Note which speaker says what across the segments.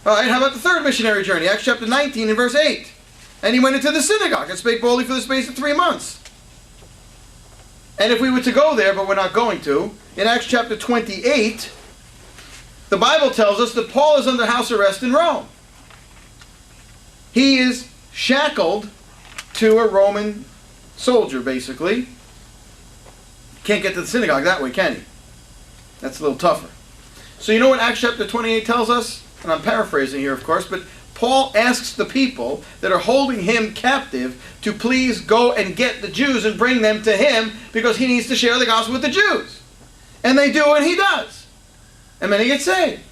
Speaker 1: All right, how about the third missionary journey? Acts chapter 19 and verse 8. And he went into the synagogue and spake boldly for the space of 3 months. And if we were to go there, but we're not going to, in Acts chapter 28, the Bible tells us that Paul is under house arrest in Rome. He is shackled to a Roman soldier, basically. Can't get to the synagogue that way, can he? That's a little tougher. So you know what Acts chapter 28 tells us? And I'm paraphrasing here, of course, but Paul asks the people that are holding him captive to please go and get the Jews and bring them to him because he needs to share the gospel with the Jews. And they do, and he does. And many get saved.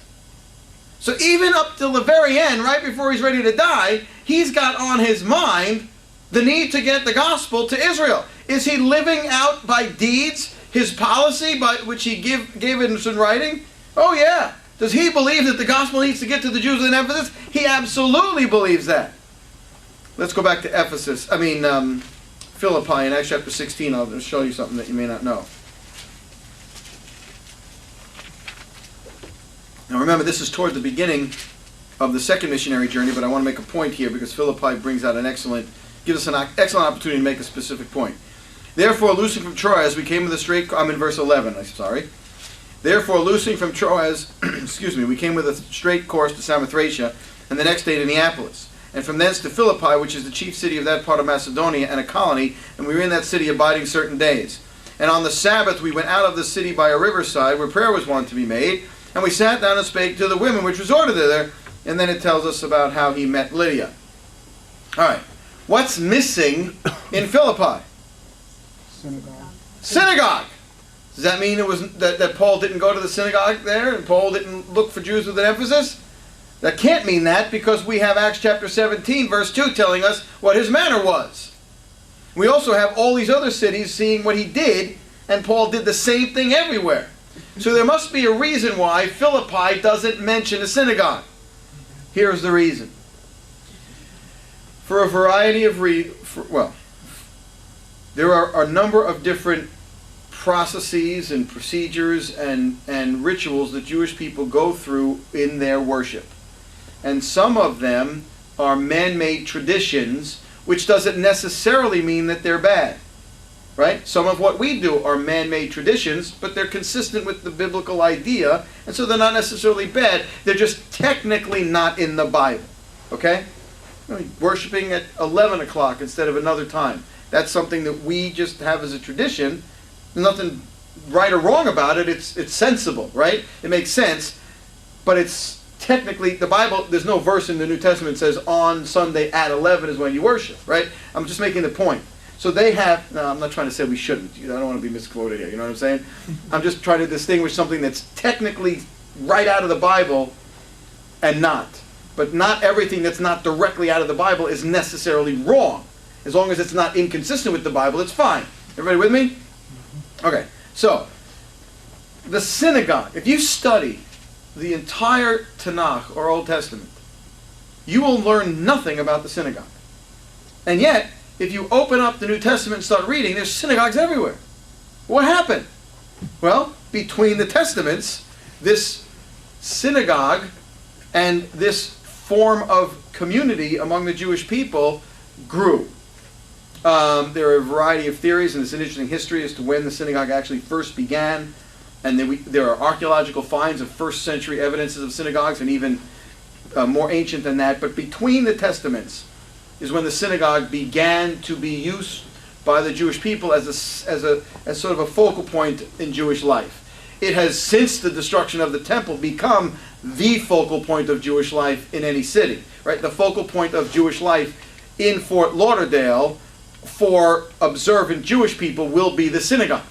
Speaker 1: So even up till the very end, right before he's ready to die, he's got on his mind the need to get the gospel to Israel. Is he living out by deeds his policy by which he gave us in writing? Oh yeah. Does he believe that the gospel needs to get to the Jews in Ephesus? He absolutely believes that. Let's go back to Philippi in Acts chapter 16. I'll just show you something that you may not know. Now remember, this is toward the beginning of the second missionary journey, but I want to make a point here because Philippi gives us an excellent opportunity to make a specific point. Therefore, loosing from Troas, we came with a straight... I'm in verse 11, I'm sorry. Therefore, loosing from Troas, we came with a straight course to Samothracia, and the next day to Neapolis. And from thence to Philippi, which is the chief city of that part of Macedonia, and a colony, and we were in that city abiding certain days. And on the Sabbath we went out of the city by a riverside, where prayer was wont to be made, and we sat down and spake to the women which resorted thither, and then it tells us about how he met Lydia. All right. What's missing in Philippi? Synagogue. Does that mean it was that Paul didn't go to the synagogue there and Paul didn't look for Jews with an emphasis? That can't mean that because we have Acts chapter 17 verse 2 telling us what his manner was. We also have all these other cities seeing what he did, and Paul did the same thing everywhere. So there must be a reason why Philippi doesn't mention a synagogue. Here's the reason. For a variety of there are a number of different processes and procedures and rituals that Jewish people go through in their worship. And some of them are man-made traditions, which doesn't necessarily mean that they're bad. Right? Some of what we do are man-made traditions, but they're consistent with the biblical idea, and so they're not necessarily bad. They're just technically not in the Bible. Okay? Worshipping at 11 o'clock instead of another time. That's something that we just have as a tradition. There's nothing right or wrong about it. It's sensible, right? It makes sense, but it's technically, the Bible, there's no verse in the New Testament that says on Sunday at 11 is when you worship, right? I'm just making the point. So they have, no, I'm not trying to say we shouldn't. I don't want to be misquoted here, you know what I'm saying? I'm just trying to distinguish something that's technically right out of the Bible and not. But not everything that's not directly out of the Bible is necessarily wrong. As long as it's not inconsistent with the Bible, it's fine. Everybody with me? Okay, so the synagogue, if you study the entire Tanakh or Old Testament, you will learn nothing about the synagogue. And yet, if you open up the New Testament and start reading, there's synagogues everywhere. What happened? Well, between the Testaments, this synagogue and this form of community among the Jewish people grew. There are a variety of theories, and it's an interesting history as to when the synagogue actually first began. And then there are archaeological finds of first century evidences of synagogues, and even more ancient than that. But between the Testaments is when the synagogue began to be used by the Jewish people as sort of a focal point in Jewish life. It has, since the destruction of the temple, become the focal point of Jewish life in any city. Right? The focal point of Jewish life in Fort Lauderdale for observant Jewish people will be the synagogue.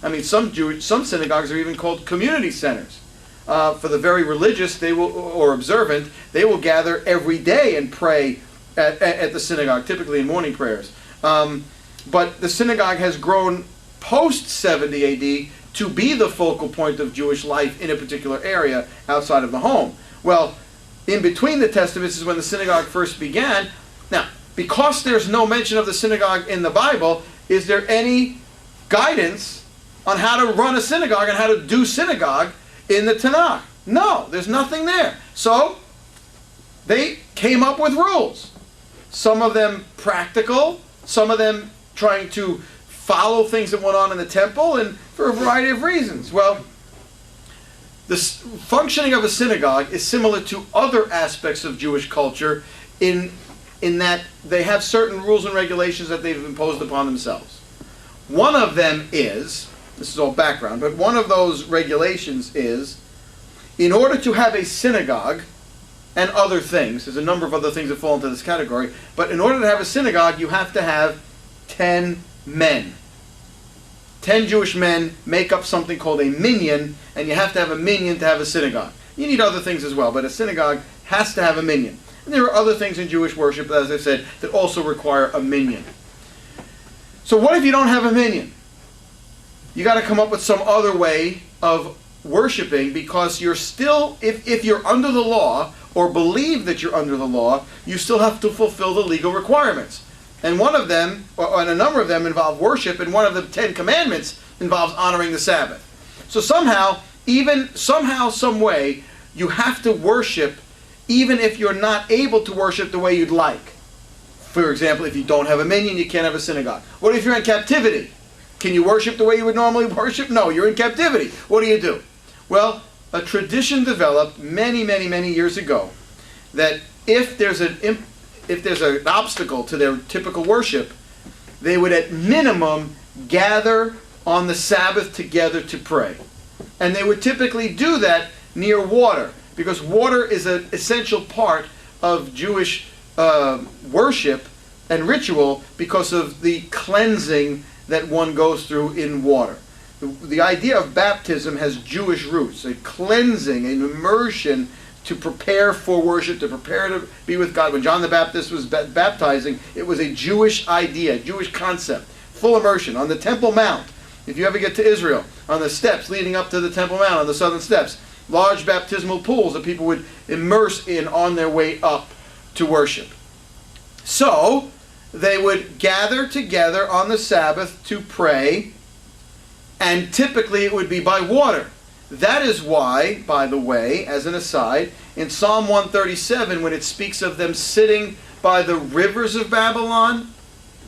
Speaker 1: I mean, some synagogues are even called community centers. For the very religious, or observant, they will gather every day and pray at the synagogue, typically in morning prayers. But the synagogue has grown post-70 AD to be the focal point of Jewish life in a particular area outside of the home. Well, in between the Testaments is when the synagogue first began. Now, because there's no mention of the synagogue in the Bible, is there any guidance on how to run a synagogue and how to do synagogue in the Tanakh? No, there's nothing there. So, they came up with rules. Some of them practical, some of them trying to follow things that went on in the temple, and for a variety of reasons. Well, the functioning of a synagogue is similar to other aspects of Jewish culture in that they have certain rules and regulations that they've imposed upon themselves. One of them is, this is all background, but one of those regulations is, in order to have a synagogue, and other things, there's a number of other things that fall into this category, but in order to have a synagogue, you have to have 10 men. 10 Jewish men make up something called a minyan, and you have to have a minyan to have a synagogue. You need other things as well, but a synagogue has to have a minyan. And there are other things in Jewish worship, as I said, that also require a minyan. So what if you don't have a minyan? You got to come up with some other way of worshiping, because you're still, if you're under the law, or believe that you're under the law, you still have to fulfill the legal requirements. And one of them, and a number of them, involve worship, and one of the 10 commandments involves honoring the Sabbath. So somehow, some way, you have to worship even if you're not able to worship the way you'd like. For example, if you don't have a minyan, you can't have a synagogue. What if you're in captivity? Can you worship the way you would normally worship? No, you're in captivity. What do? Well, a tradition developed many, many, many years ago that if there's an obstacle to their typical worship, they would at minimum gather on the Sabbath together to pray. And they would typically do that near water, because water is an essential part of Jewish worship and ritual because of the cleansing that one goes through in water. The idea of baptism has Jewish roots, a cleansing, an immersion to prepare for worship, to prepare to be with God. When John the Baptist was baptizing, it was a Jewish idea, a Jewish concept, full immersion. On the Temple Mount, if you ever get to Israel, on the steps leading up to the Temple Mount, on the southern steps, large baptismal pools that people would immerse in on their way up to worship. So, they would gather together on the Sabbath to pray, and typically it would be by water. That is why, by the way, as an aside, in Psalm 137, when it speaks of them sitting by the rivers of Babylon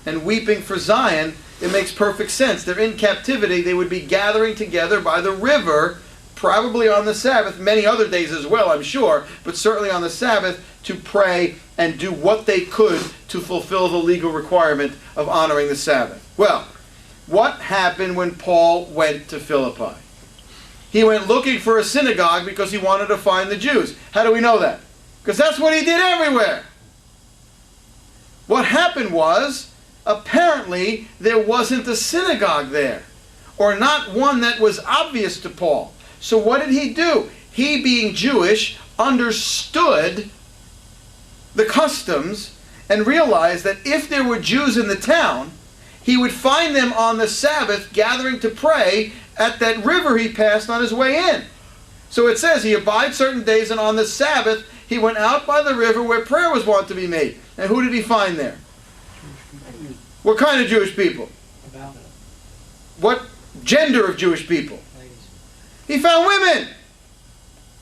Speaker 1: and weeping for Zion, it makes perfect sense. They're in captivity. They would be gathering together by the river, probably on the Sabbath, many other days as well, I'm sure, but certainly on the Sabbath, to pray and do what they could to fulfill the legal requirement of honoring the Sabbath. Well, what happened when Paul went to Philippi? He went looking for a synagogue because he wanted to find the Jews. How do we know that? Because that's what he did everywhere. What happened was, apparently, there wasn't a synagogue there, or not one that was obvious to Paul. So what did he do? He, being Jewish, understood the customs and realized that if there were Jews in the town, he would find them on the Sabbath gathering to pray at that river he passed on his way in. So it says he abided certain days, and on the Sabbath he went out by the river where prayer was wont to be made. And who did he find there? What kind of Jewish people? What gender of Jewish people? He found women.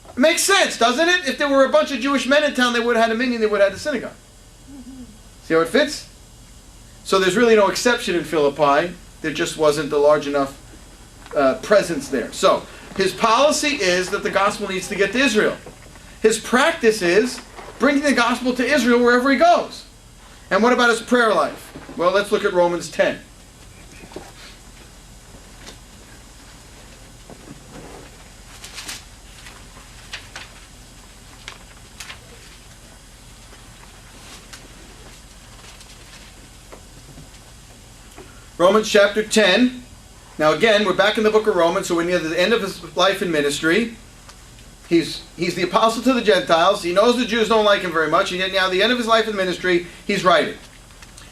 Speaker 1: It makes sense, doesn't it? If there were a bunch of Jewish men in town, they would have had a minyan, they would have had a synagogue. See how it fits? So there's really no exception in Philippi. There just wasn't a large enough presence there. So his policy is that the gospel needs to get to Israel. His practice is bringing the gospel to Israel wherever he goes. And what about his prayer life? Well, let's look at Romans 10. Romans chapter 10. Now again, we're back in the book of Romans, so we're near the end of his life and ministry. He's the apostle to the Gentiles. He knows the Jews don't like him very much, and yet now at the end of his life and ministry, he's writing,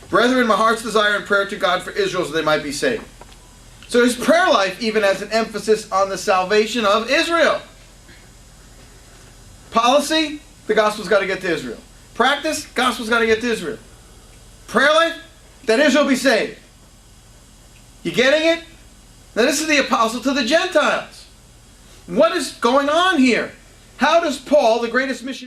Speaker 1: "Brethren, my heart's desire and prayer to God for Israel so they might be saved." So his prayer life even has an emphasis on the salvation of Israel. Policy, the gospel's got to get to Israel. Practice, gospel's got to get to Israel. Prayer life, that Israel be saved. You getting it? Now this is the apostle to the Gentiles. What is going on here? How does Paul, the greatest missionary